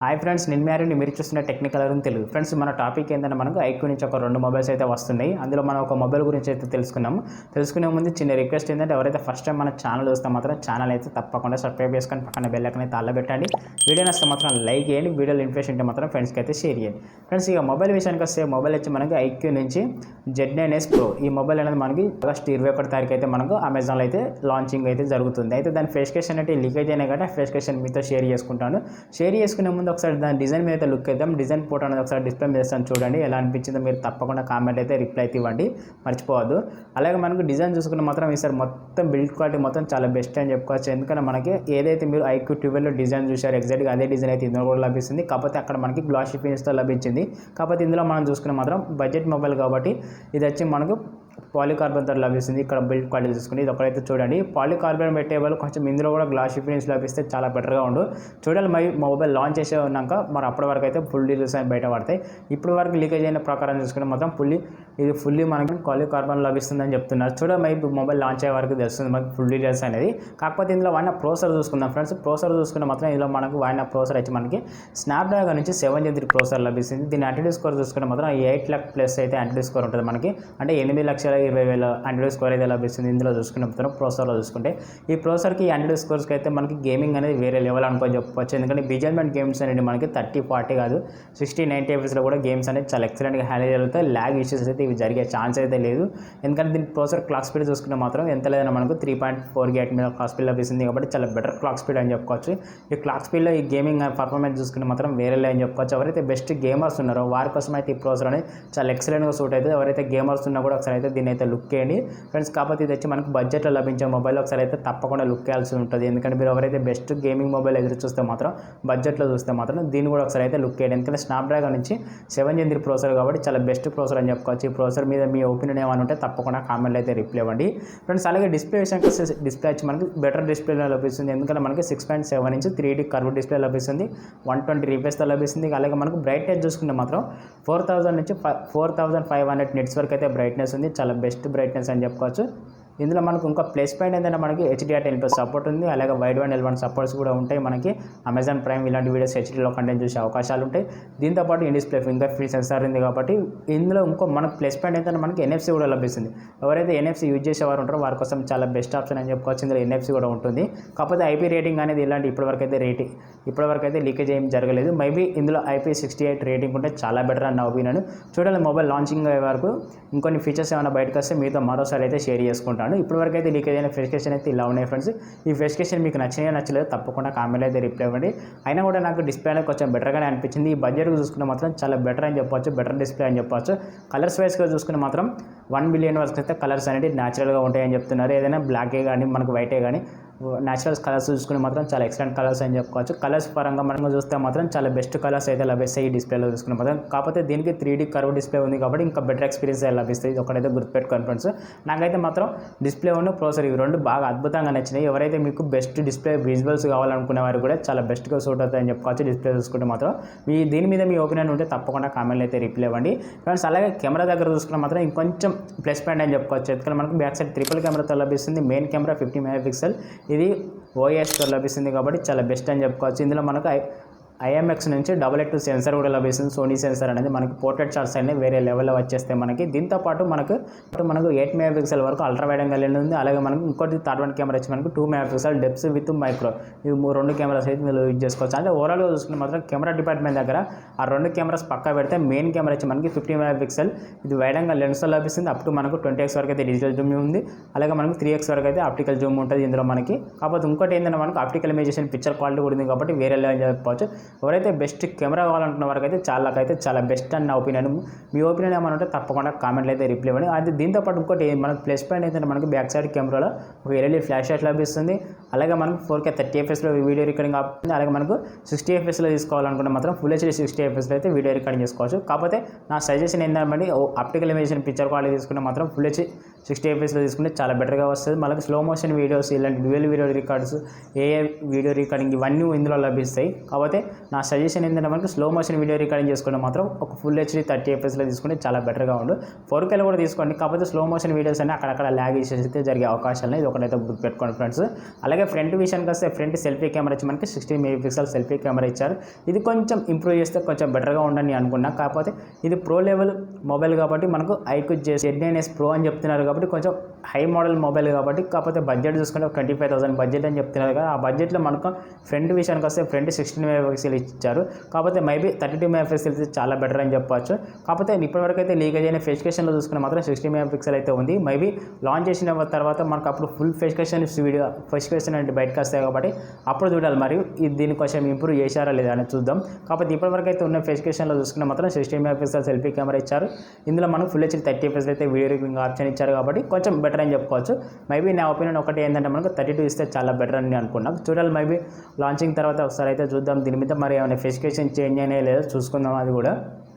Hi friends, నేను మ్యారీని మీరు చూస్తున్న టెక్నికల్ అని తెలుగు. ఫ్రెండ్స్, మన టాపిక్ ఏంటంటే మనకు ఐక్యూ నుంచి ఒక 2 మొబైల్స్ అయితే వస్తున్నాయి. అందులో మనం ఒక మొబైల్ గురించి అయితే తెలుసుకునే ముందు చిన్న రిక్వెస్ట్ ఏంటంటే ఎవరైతే ఫస్ట్ టైం మన ఛానల్ చూస్తే మాత్రం ఛానల్ అయితే తప్పకుండా సబ్స్క్రైబ్ చేసుకొని పక్కన బెల్ ఐకాన్ అయితే ఆల్లో పెట్టండి. వీడియో నచ్చితే మాత్రం లైక్ చేయండి. వీడియోలో ఇన్ఫర్మేషన్ ఉంటే మాత్రం ఫ్రెండ్స్కి అయితే షేర్ చేయండి. ఫ్రెండ్స్, ఇక మొబైల్ విషయానికి వస్తే మొబైల్ వచ్చి మనకి ఐక్యూ నుంచి Z9s Pro. ఈ మొబైల్ అనేది మనకి ఆగస్ట్ 21 తారీఖు అయితే మనకు అమెజాన్లో అయితే లాంచింగ్ అయితే జరుగుతుంది. అయితే దాని స్పెసిఫికేషన్ అంటే లీకేజ్ అయినా కాబట్టి స్పెసిఫికేషన్ మీతో షేర్ చేసుకుంటాను. షేర్ చేసుకునే ముందు ఒకసారి దాని డిజైన్ మీద అయితే లుక్ ఇద్దాం. డిజైన్ ఫోటో అనేది ఒకసారి డిస్ప్లే మీద వేస్తాను, చూడండి ఎలా అనిపించిందో. మీరు తప్పకుండా కామెంట్ అయితే రిప్లై అయితే ఇవ్వండి, మర్చిపోవద్దు. అలాగే మనకు డిజైన్ చూసుకున్న మాత్రం ఈసారి మొత్తం బిల్డ్ క్వాలిటీ మొత్తం చాలా బెస్ట్ అని చెప్పుకోవచ్చు. ఎందుకంటే మనకి ఏదైతే మీరు ఐక్యూ 12లో డిజైన్ చూసారు ఎగ్జాక్ట్గా అదే డిజైన్ అయితే ఇందులో కూడా లభిస్తుంది. కాకపోతే అక్కడ మనకి గ్లాసీ ఫినిష్తో లభించింది. కాకపోతే ఇందులో మనం చూసుకున్న మాత్రం బడ్జెట్ మొబైల్ కాబట్టి ఇది వచ్చి మనకు పాలికార్బన్తో లభిస్తుంది. ఇక్కడ బిల్డ్ క్వాలిటీ చూసుకుని ఇది ఒకరైతే చూడండి. పాలికార్బన్ పెట్టేవాళ్ళు కొంచెం ఇందులో కూడా గ్లాసీ ఫినిష్ లభిస్తే చాలా బెటర్గా ఉండు. చూడాలి మొబైల్ లాంచ్ చేసే ఉన్నాక మరి అప్పటి వరకు అయితే ఫుల్ డీటెయిల్స్ అని బయట పడతాయి. ఇప్పటి వరకు లీకేజ్ అయిన ప్రకారం చూసుకుంటే మొత్తం ఫుల్లీ మనకి పాలికార్బన్ లభిస్తుందని చెప్తున్నారు. చూడాలి మొబైల్ లాంచ్ అయ్యే వరకు తెలుస్తుంది మనకి ఫుల్ డీటెయిల్స్ అనేది. కాకపోతే ఇందులో వాడిన ప్రాసెసర్ చూసుకుందాం ఫ్రెండ్స్. ప్రాసెసర్ చూసుకుంటే మాత్రం ఇందులో మనకు వాడిన ప్రాసెసర్ వచ్చి మనకి స్నాప్డ్రాగన్ నుంచి 7 Gen 3 ప్రాసెసర్ లభిస్తుంది. దీని ఆంటిట్యూడ్ స్కోర్ చూసుకుంటే మాత్రం 8 లక్ష ప్లస్ అయితే ఆంటిట్యూడ్ స్కోర్ ఉంటుంది మనకి. అంటే 8,20,000 ఆండ్రాయిడ్ స్కోర్ అయితే లభిస్తుంది. ఇందులో చూసుకునే ప్రాసెసర్లో చూసుకుంటే ఈ ప్రాసెసర్కి ఆండ్రాయిడ్ స్కోర్స్కి అయితే మనకి గేమింగ్ అనేది వేరే లెవెల్ అనుకొని చెప్పవచ్చు. ఎందుకంటే బిజిఎంఎంట్ గేమ్స్ అనేది మనకి 30-40 కాదు 60-90 FPS కూడా గేమ్స్ అనేది చాలా ఎక్సలెంట్గా హ్యాండిల్ జరుగుతాయి. ల్యాగ్ ఇష్యూస్ అయితే ఇవి జరిగే ఛాన్స్ అయితే లేదు. ఎందుకంటే దీని ప్రాసెసర్ క్లాక్ స్పీడ్ చూసుకుంటే మాత్రం ఎంత లేదన్నా మనకు 3.4 GHz మీద క్లాక్ స్పీడ్ లభిస్తుంది. కాబట్టి చాలా బెటర్ క్లాక్ స్పీడ్ అని చెప్పుకోవచ్చు. ఈ క్లాక్ స్పీడ్లో ఈ గేమింగ్ పర్ఫార్మెన్స్ చూసుకుంటే మాత్రం వేరే అని చెప్పుకోవచ్చు. ఎవరైతే బెస్ట్ గేమర్స్ ఉన్నారో వారి కోసం అయితే ఈ ప్రాసెసర్ అనేది చాలా ఎక్సలెంట్గా సూట్ అవుతుంది. ఎవరైతే గేమర్స్ ఉన్నా కూడా ఒకసారి అయితే దీని అయితే లుక్ చేయండి ఫ్రెండ్స్. కాకపోతే ఇది వచ్చి మనకు బడ్జెట్లో లభించే మొబైల్ ఒకసారి అయితే తప్పకుండా లుక్ చేయాల్సి ఉంటుంది. ఎందుకంటే మీరు ఎవరైతే బెస్ట్ గేమింగ్ మొబైల్ ఎదురు చూస్తే మాత్రం బడ్జెట్లో చూస్తే మాత్రం దీన్ని కూడా ఒకసారి అయితే లుక్ చేయండి. ఎందుకంటే స్నాప్డ్రాగన్ నుంచి 7 Gen 3 ప్రాసెసర్ కాబట్టి చాలా బెస్ట్ ప్రాసెసర్ అని చెప్పుకోవచ్చు. ఈ ప్రాసెసర్ మీద మీ ఒపీనియన్ ఏమైనా ఉంటే తప్పకుండా కామెంట్లో అయితే రిప్లై ఇవ్వండి ఫ్రెండ్స్. అలాగే డిస్ప్లే విషయానికి వస్తే డిస్ప్లే వచ్చి మనకి బెటర్ డిస్ప్లేలో లభిస్తుంది. ఎందుకంటే మనకి 6.7 ఇంచ్ 3D కర్వ్ డిస్ప్లే లభిస్తుంది. 120 రీపేస్తో లభిస్తుంది. అలాగే మనకు బ్రైట్నెస్ చూసుకుంటే మాత్రం 4000 నుంచి 4500 నిట్స్ వరకు అయితే బ్రైట్నెస్ ఉంది. చాలా బెస్ట్ బ్రైట్నెస్ అని చెప్పుకోవచ్చు. ఇందులో మనకు ఇంకా ప్లస్ పాయింట్ ఏంటంటే మనకి HDR10+ సపోర్ట్ ఉంది. అలాగే వైడ్ బ్యాండ్ L1 సపోర్ట్స్ కూడా ఉంటాయి. మనకి అమెజాన్ ప్రైమ్ ఇలాంటి వీడియోస్ హెచ్డీలో కంటెంట్ చూసే అవకాశాలు ఉంటాయి. దీంతోపాటు in display finger print censor ఉంది కాబట్టి ఇందులో ఇంకో మనకు ప్లస్ పాయింట్ ఏంటంటే మనకి NFC కూడా లభిస్తుంది. ఎవరైతే NFC యూజ్ చేసేవారు ఉంటారో వారి కోసం చాలా బెస్ట్ ఆప్షన్ అని చెప్పుకోవచ్చు. ఇందులో NFC కూడా ఉంటుంది. కాకపోతే IP రేటింగ్ అనేది ఇలాంటి ఇప్పటివరకు అయితే లీకేజ్ ఏం జరగలేదు. మేబీ ఇందులో IP68 రేటింగ్ ఉంటే చాలా బెటర్ అని నా ఒపీనియన్. చూడాలి మొబైల్ లాంచింగ్ అయ్యే వరకు ఇంకొన్ని ఫీచర్స్ ఏమైనా బయటకు వస్తే మీతో మరోసారి అయితే షేర్ చేసుకుంటాను. ఇప్పటివరకు అయితే లీకేజ్ అయిన స్పెసిఫికేషన్ అయితే ఇలా ఉన్నాయి ఫ్రెండ్స్. ఈ స్పెసిఫికేషన్ మీకు నచ్చలేదు తప్పకుండా కామెంట్ అయితే రిప్లై ఇవ్వండి. అయినా కూడా నాకు డిస్ప్లే అనేది కొంచెం బెటర్గానే అనిపించింది. ఈ బడ్జెట్కి చూసుకుంటే మాత్రం చాలా బెటర్ అని చెప్పవచ్చు, బెటర్ డిస్ప్లే అని చెప్పవచ్చు. కలర్స్ వైస్గా చూసుకుంటే మాత్రం 1 బిలియన్ వరకు అయితే కలర్స్ అనేవి న్యాచురల్గా ఉంటాయని చెప్తున్నారు. ఏదైనా బ్లాకే కానీ మనకు వైటే కానీ న్యాచురల్ కలర్స్ చూసుకుని మాత్రం చాలా ఎక్సలెంట్ కలర్స్ అని చెప్పుకోవచ్చు. కలర్స్ పరంగా మనం చూస్తే మాత్రం చాలా బెస్ట్ కలర్స్ అయితే లభిస్తాయి ఈ డిస్ప్లేలో చూసుకునే మాత్రం. కాకపోతే దీనికి 3D కర్వ్ డిస్ప్లే ఉంది కాబట్టి ఇంకా బెటర్ ఎక్స్పీరియన్స్ అయితే లభిస్తాయి. ఇది ఒకటైతే గుర్తుపెట్టుకోండి ఫ్రెండ్స్. నాకైతే మాత్రం డిస్ప్లే ఉన్న ప్రాసెసర్ ఇవి రెండు బాగా అద్భుతంగా నచ్చినాయి. ఎవరైతే మీకు బెస్ట్ డిస్ప్లే విజువల్స్ కావాలనుకునే వారు కూడా చాలా బెస్ట్గా సూట్ అవుతాయని చెప్పుకోవచ్చు. డిస్ప్లే చూసుకుంటే మాత్రం దీని మీద మీ ఒపీనియన్ ఉంటే తప్పకుండా కామెంట్లు అయితే రిప్లై ఇవ్వండి ఫ్రెండ్స్. అలాగే కెమెరా దగ్గర చూసుకుంటే మాత్రం ఇంకొంచెం ప్లస్ పాయింట్ అని చెప్పుకోవచ్చు. ఎందుకంటే మనకు బ్యాక్ సైడ్ ట్రిపుల్ కెమెరాతో లభిస్తుంది. మెయిన్ కెమెరా 50 MP, ఇది OISతో లభిస్తుంది కాబట్టి చాలా బెస్ట్ అని చెప్పుకోవచ్చు. ఇందులో మనకు IMX నుంచి 882 సెన్సర్ కూడా లభిస్తుంది. సోనీ సెన్సర్ అనేది మనకి పోర్ట్రేట్ షాట్స్ అనేవి వేరే లెవెల్లో వచ్చేస్తాయి మనకి. దీంతోపాటు మనకు 8 MP వరకు అల్ట్రా వైడ్ యాంగిల్ ఉంది. అలాగే మనకు ఇంకోటి థర్డ్ వన్ కెమెరా వచ్చి మనకు 2 MP డెప్త్ విత్ మైక్రో, ఇవి 2 కెమెరాస్ అయితే మీరు యూజ్ చేసుకోవచ్చు. అంటే ఓవరాల్గా చూసుకుంటే మాత్రం కెమెరా డిపార్ట్మెంట్ దగ్గర ఆ 2 కెమెరాస్ పక్కా పెడితే మెయిన్ కెమెరా వచ్చి మనకి 50 MP, ఇది వైడ్ యాంగిల్ లెన్స్తో లభిస్తుంది. అప్ టు మనకు 20x వరకు అయితే డిజిటల్ జూమ్ ఉంది. అలాగే మనకు 3x వరకు అయితే ఆప్టికల్ జూమ్ ఉంటుంది ఇందులో మనకి. కాకపోతే ఇంకోటి ఏంటంటే మనకు ఆప్టికల్ ఇమేజేషన్ పిక్చర్ క్వాలిటీ కూడా ఉంది కాబట్టి వేరే లెవెల్ చెప్పవచ్చు. ఎవరైతే బెస్ట్ కెమెరా కావాలనుకున్న వరకు అయితే చాలా బెస్ట్ అని నా ఒపీనియన్. మీ ఒపీనియన్ ఏమైనా ఉంటే తప్పకుండా కామెంట్లు అయితే రిప్లై ఇవ్వండి. అది దీంతోపాటు ఇంకోటి మనకు ప్లస్ పాయింట్ ఏంటంటే మనకి బ్యాక్ సైడ్ కెమెరాలో ఒక LED ఫ్లాష్ లైట్ లభిస్తుంది. అలాగే మనకు 4K 30 FPS వీడియో రికార్డింగ్ అవుతుంది. అలాగే మనకు 60 FPS తీసుకోవాలనుకుంటే మాత్రం ఫుల్ HD 60 FPS అయితే వీడియో రికార్డింగ్ చేసుకోవచ్చు. కాకపోతే నా సజెషన్ ఏంటంటే ఆప్టికల్ ఇమేజేషన్ పిక్చర్ క్వాలిటీ తీసుకుంటే మాత్రం ఫుల్ HD 60 FPS తీసుకుంటే చాలా బెటర్గా వస్తుంది. మనకి స్లో మోషన్ వీడియోస్, ఇలాంటి dual video records, AI video recording ఇవన్నీ ఇందులో లభిస్తాయి. కాకపోతే నా సజెషన్ ఏంటంటే మనకి స్లో మోషన్ వీడియో రికార్డింగ్ చేసుకుంటే మాత్రం ఒక ఫుల్ హెచ్డీ 30 fpsలో తీసుకుంటే చాలా బెటర్గా ఉండు. 4Kలో కూడా తీసుకోండి, కాకపోతే స్లో మోషన్ వీడియోస్ అన్నీ అక్కడక్కడ ల్యాగ్ ఇష్యూస్ అయితే జరిగే అవకాశాలు ఇది ఒకటైతే గుర్తుపెట్టుకోండి ఫ్రెండ్స్. అలాగే ఫ్రంట్ విషయానికి వస్తే ఫ్రంట్ సెల్ఫీ కెమెరా వచ్చి మనకి 16 MP సెల్ఫీ కెమెరా ఇచ్చారు. ఇది కొంచెం ఇంప్రూవ్ చేస్తే కొంచెం బెటర్గా ఉండని అనుకున్నా, కాకపోతే ఇది ప్రో లెవెల్ మొబైల్ కాబట్టి మనకు iQOO Z9s Pro అని చెప్తున్నారు కాబట్టి కొంచెం హై మోడల్ మొబైల్ కాబట్టి, కాకపోతే బడ్జెట్ చూసుకుంటే 25,000 బడ్జెట్ అని చెప్తున్నారు కదా. ఆ బడ్జెట్లో మనకు ఫ్రంట్ విషయానికి వస్తే ఫ్రంట్ 16 MP ఇచ్చారు, కాకపోతే మేబీ 32 MP చాలా బెటర్ అని చెప్పవచ్చు. కాకపోతే ఇప్పటివరకు అయితే లీకేజ్ అయిన ఫెసికేషన్లో చూసుకున్న మాత్రం 60 MP అయితే ఉంది. మేబీ లాంచ్ చేసిన తర్వాత మనకు అప్పుడు ఫుల్ ఫెసికేషన్ వీడియో ఫెసికేషన్ అంటే బయటకు వస్తాయి కాబట్టి అప్పుడు చూడాలి మరి దీని కొంచెం ఇంప్రూవ్ చేశారా లేదా అని చూద్దాం. కాకపోతే ఇప్పటివరకు అయితే ఉన్న ఫెసికేషన్లో చూసుకున్న మాత్రం 60 MP సెల్ఫీ కెమెరా ఇచ్చారు. ఇందులో మనం ఫుల్ హెచ్డీ 30 fps అయితే వీడియో రికార్డింగ్ ఆప్షన్ ఇచ్చారు కాబట్టి కొంచెం బెటర్ అని చెప్పుకోవచ్చు. మేబీ నా ఒపీనియన్ ఒకటి ఏంటంటే మనకు 32 ఇస్తే చాలా బెటర్ అని అనుకున్నాం. చూడాలి మేబీ లాంచింగ్ తర్వాత ఒకసారి అయితే చూద్దాం దీని మీద మరి ఏమైనా ఫెసికేషన్ చేంజ్ అయినా లేదో చూసుకుందాం అది కూడా.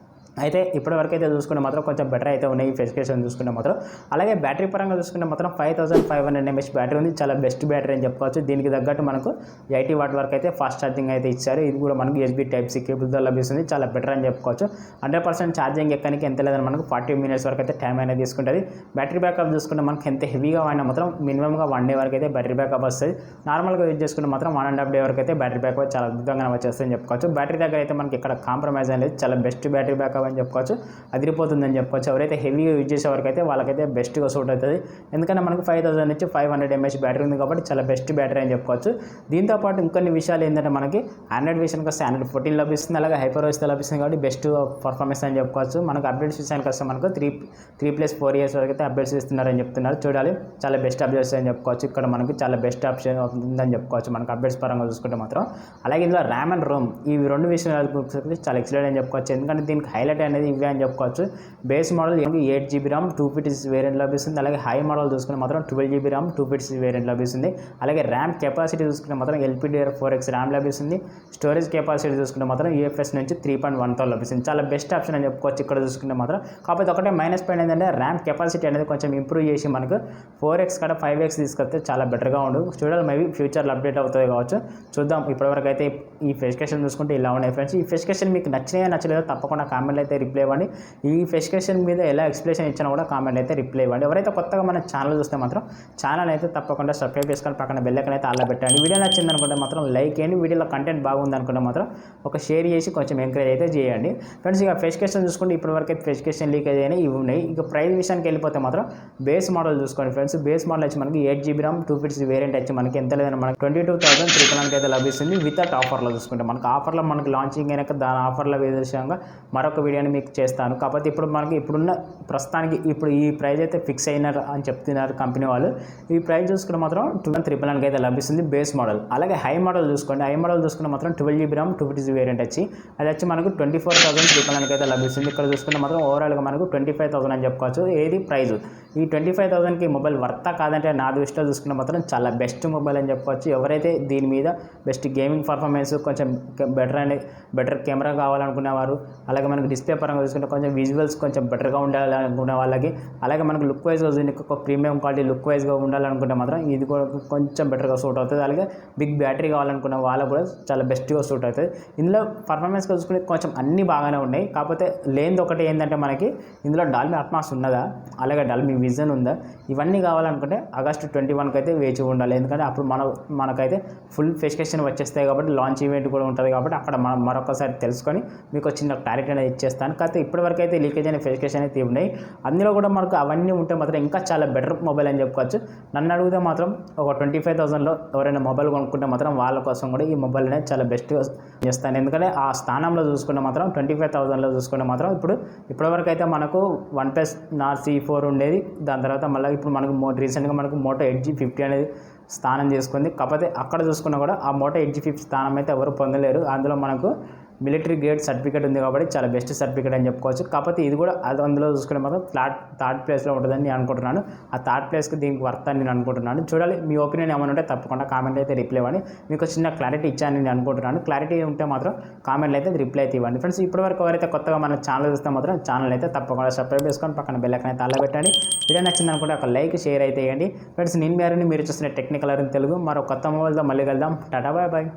అయితే ఇప్పటివరకు అయితే చూసుకుంటే మాత్రం కొంచెం బెటర్ అయితే ఉన్నాయి ఈ ఫెసికేషన్ చూసుకుంటే మాత్రం. అలాగే బ్యాటరీ పరంగా చూసుకుంటే మాత్రం 5500 mAh బ్యాటరీ ఉంది, చాలా బెస్ట్ బ్యాటరీ అని చెప్పుకోవచ్చు. దీనికి తగ్గట్టు మనకు 80 వాట్ వరకు అయితే ఫాస్ట్ ఛార్జింగ్ అయితే ఇచ్చారు. ఇది కూడా మనకు USB Type-C కేబుల్తో లభిస్తుంది, చాలా బెటర్ అని చెప్పుకోవచ్చు. 100% ఛార్జింగ్ ఎక్కడానికి ఎంత లేదని మనకు 40 minutes వరకు అయితే టైం అనేది తీసుకుంటుంది. బ్యాటరీ బ్యాకప్ చూసుకుంటే మనకు ఎంత హెవీగా వాడినా మాత్రం మినిమంగా 1 day వరకు అయితే బ్యాటరీ బ్యాకప్ వస్తుంది. నార్మల్గా యూజ్ చేసుకుంటే మాత్రం 1.5 day వరకు అయితే బ్యాటరీ బ్యాకప్ చాలా అద్భుతంగా వచ్చేస్తుందని చెప్పుకోవచ్చు. బ్యాటరీ దగ్గర అయితే మనకి ఇక్కడ కాంప్రమైజ్ అనేది చాలా బెస్ట్ బ్యాటరీ బ్యాకప్ అని చెప్పుకోవచ్చు, అదిరిపోతుందని చెప్పుకోవచ్చు. ఎవరైతే హెవీగా యూజ్ చేసే వరకు అయితే వాళ్ళకైతే బెస్ట్గా సూట్ అవుతుంది. ఎందుకంటే మనకు 5000 నుంచి 500 mAh బ్యాటరీ ఉంది కాబట్టి చాలా బెస్ట్ బ్యాటరీ అని చెప్పుకోవచ్చు. దీంతోపాటు ఇంకొన్ని విషయాలు ఏంటంటే మనకి ఆండ్రాయిడ్ విషయానికి వస్తే Android 14 లభిస్తుంది, అలాగే HyperOS లభిస్తుంది కాబట్టి బెస్ట్ పర్ఫార్మెన్స్ అని చెప్పుకోవచ్చు. మనకు అప్డేట్స్ విషయానికి వస్తే మనకు 3+4 years వరకు అయితే అప్డేట్స్ ఇస్తున్నారని చెప్తున్నారు. చూడాలి, చాలా బెస్ట్ అప్డేట్స్ అని చెప్పుకోవచ్చు. ఇక్కడ మనకి చాలా బెస్ట్ ఆప్షన్ ఉందని చెప్పుకోవచ్చు మనకు అప్డేట్స్ పరంగా చూసుకుంటే మాత్రం. అలాగే ఇందులో ర్యామ్ అండ్ రోమ్ ఈ రెండు విషయాలు చాలా ఎక్సలెంట్ అని చెప్పుకోవచ్చు. ఎందుకంటే దీనికి హైలైట్ అనేది ఇవే అని చెప్పుకోవచ్చు. Base model 8GB RAM 256 variant లభిస్తుంది. అలాగే హై మోడల్ చూసుకుంటే మాత్రం 12GB RAM 256 వేరియంట్ లభిస్తుంది. అలాగే ర్యామ్ కెపాసిటీ చూసుకుంటే మాత్రం LPDDR4X ర్యామ్ లభిస్తుంది. స్టోరేజ్ కెపాసిటీ చూసుకుంటే మాత్రం UFS నుంచి 3.1తో లభిస్తుంది. చాలా బెస్ట్ ఆప్షన్ అని చెప్పుకోవచ్చు ఇక్కడ చూసుకుంటే మాత్రం. కాకపోతే ఒకటే మైనస్ పాయింట్ ఏంటంటే ర్యామ్ కెపాసిటీ అనేది కొంచెం ఇంప్రూవ్ చేసి మనకు 4X కూడా 5X తీసుకొస్తే చాలా బెటర్గా ఉండు. చూడాలి, మేబీ ఫ్యూచర్లో అప్డేట్ అవుతుంది కావచ్చు, చూద్దాం. ఇప్పటివరకు అయితే ఈ ఫెసికేషన్ చూసుకుంటే ఇలా ఉన్నాయి ఫ్రెండ్స్. ఈ ఫెసికేషన్ మీకు నచ్చినాయో నచ్చలేదో తప్పకుండా కామెంట్లు అయితే రిప్లై ఇవ్వండి. ఈ ఫెసికేషన్ మీద ఎలా ఎక్స్ప్లెనేషన్ ఇచ్చినా కూడా కామెంట్ అయితే రిప్లై ఇవ్వండి. ఎవరైతే కొత్తగా మన ఛానల్ చూస్తే మాత్రం ఛానల్ అయితే తప్పకుండా సబ్స్క్రైబ్ చేసుకొని పక్కన బెల్ ఐకాన్ అయితే ఆల్లో పెట్టండి. వీడియో నచ్చింది అనుకుంటే మాత్రం లైక్ చేయండి, వీడియోలో కంటెంట్ బాగుంది అనుకుంటే మాత్రం ఒక షేర్ చేసి కొంచెం ఎంకరేజ్ అయితే చేయండి ఫ్రెండ్స్. ఇక ఫెసికేషన్ చూసుకుంటే ఇప్పటివరకు అయితే ఫెసికేషన్ లీకేజ్ అయినా ఇవి ఉన్నాయి. ఇక ప్రైస్ విషయానికి వెళ్ళిపోతే మాత్రం బేస్ మోడల్ చూసుకోండి ఫ్రెండ్స్. బేస్ మోడల్ వచ్చి మనకి 8GB RAM 256 వేరియంట్ వచ్చి మనకి ఎంత లేదని మనకి 22,300 అయితే లభిస్తుంది వితౌట్ ఆఫర్లో చూసుకుంటే. మనకు ఆఫర్లో మనకి లాంచింగ్ అయినాక దాని ఆఫర్ల విషయంగా మరొక వీడియోని మీకు చేస్తాను. కాకపోతే ఇప్పుడు మనకి ఇప్పుడున్న ప్రస్తుతానికి ఇప్పుడు ఈ ప్రైస్ అయితే ఫిక్స్ అయినారు అని చెప్తున్నారు కంపెనీ వాళ్ళు. ఈ ప్రైస్ చూసుకుంటే మాత్రం 2,300 అయితే లభిస్తుంది బేస్ మోడల్. అలాగే హై మోడల్ చూసుకోండి. హై మోడల్ చూసుకుంటే మాత్రం 12GB RAM 256 వేరియంట్ వచ్చి అది వచ్చి మనకు 24,300 అయితే లభిస్తుంది. ఇక్కడ చూసుకుంటే మాత్రం ఓవరాల్గా మనకు 25,000 అని చెప్పుకోవచ్చు. ఏది ప్రైస్ ఈ 25,000కి మొబైల్ వర్తా కాదంటే నా దృష్టిలో చూసుకుంటే మాత్రం చాలా బెస్ట్ మొబైల్ అని చెప్పుకోవచ్చు. ఎవరైతే దీని మీద బెస్ట్ గేమింగ్ పర్ఫార్మెన్స్ కొంచెం బెటర్ కెమెరా కావాలనుకునేవారు, అలాగే మనకు డిస్ప్లే పరంగా చూసుకుంటే కొంచెం విజువల్స్ కొంచెం బెటర్గా ఉండాలనుకునే వాళ్ళకి, అలాగే మనకు లుక్ వైజ్గా ఒక ప్రీమియం క్వాలిటీ లుక్ వైజ్గా ఉండాలనుకుంటే మాత్రం ఇది కూడా కొంచెం బెటర్గా సూట్ అవుతుంది. అలాగే బిగ్ బ్యాటరీ కావాలనుకున్న వాళ్ళకు కూడా చాలా బెస్ట్గా సూట్ అవుతుంది. ఇందులో పర్ఫార్మెన్స్ చూసుకుంటే కొంచెం అన్నీ బాగానే ఉన్నాయి. కాకపోతే లేనిది ఒకటి ఏంటంటే మనకి ఇందులో డాల్బీ అట్మాస్ ఉన్నదా, అలాగే డాల్బీ విజన్ ఉందా, ఇవన్నీ కావాలనుకుంటే ఆగస్టు 21కి అయితే వేచి ఉండాలి. ఎందుకంటే అప్పుడు మనకైతే ఫుల్ ఫెసికేషన్ వచ్చేస్తాయి కాబట్టి లాంచ్ ఈవెంట్ కూడా ఉంటుంది కాబట్టి అక్కడ మనం మరొకసారి తెలుసుకొని మీకు చిన్న క్లారిటీ అనేది ఇచ్చేస్తాను. కాకపోతే ఇప్పటివరకు అయితే లీకేజ్ అయిన ఫెసికేషన్ అయితే ఉన్నాయి. అందులో కూడా మనకు అవన్నీ ఉంటే మాత్రం ఇంకా చాలా బెటర్ మొబైల్ అని చెప్పుకోవచ్చు. నన్ను అడిగితే మాత్రం ఒక 25,000లో ఎవరైనా మొబైల్ కొనుక్కుంటే మాత్రం వాళ్ళ కోసం కూడా ఈ మొబైల్ అనేది చాలా బెస్ట్గా చేస్తాను. ఎందుకంటే ఆ స్థానంలో చూసుకుంటే మాత్రం 25,000లో చూసుకుంటే మాత్రం ఇప్పటివరకు అయితే మనకు OnePlus Nord C4 ఉండేది. దాని తర్వాత మళ్ళీ ఇప్పుడు మనకు రీసెంట్గా మనకు Moto Edge 50 అనేది స్థానం చేసుకుంది. కాకపోతే అక్కడ చూసుకున్నా కూడా ఆ Moto Edge 50 స్థానం అయితే ఎవరు పొందలేరు. అందులో మనకు మిలిటరీ గ్రేడ్ సర్టిఫికేట్ ఉంది కాబట్టి చాలా బెస్ట్ సర్టిఫికేట్ అని చెప్పుకోవచ్చు. కాకపోతే ఇది కూడా అందులో చూసుకునే మాత్రం థర్డ్ ప్లేస్లో ఉంటుందని నేను అనుకుంటున్నాను. ఆ థర్డ్ ప్లేస్కి దీనికి వర్త్ అని నేను అనుకుంటున్నాను. చూడాలి, మీ ఒపీనియన్ ఏమైనా ఉంటే తప్పకుండా కామెంట్ అయితే రిప్లై ఇవ్వండి. మీకు చిన్న క్లారిటీ ఇచ్చాను నేను అనుకుంటున్నాను. క్లారిటీ ఉంటే మాత్రం కామెంట్లు అయితే రిప్లై అయితే ఇవ్వండి ఫ్రెండ్స్. ఇప్పటివరకు ఎవరైతే కొత్తగా మన ఛానల్ చూస్తే మాత్రం ఛానల్ అయితే తప్పకుండా సబ్స్క్రైబ్ చేసుకొని పక్కన బెల్ ఐకాన్ అయితే అలా పెట్టండి. వీడియో నచ్చింది అనుకుంటే ఒక లైక్ షేర్ అయితే ఇవ్వండి ఫ్రెండ్స్. నేను మీరు చూస్తున్న టెక్నికల్ తెలుగు మరో కొత్త మొబైల్తో మళ్ళీ కలుద్దాం. Tata bye bye.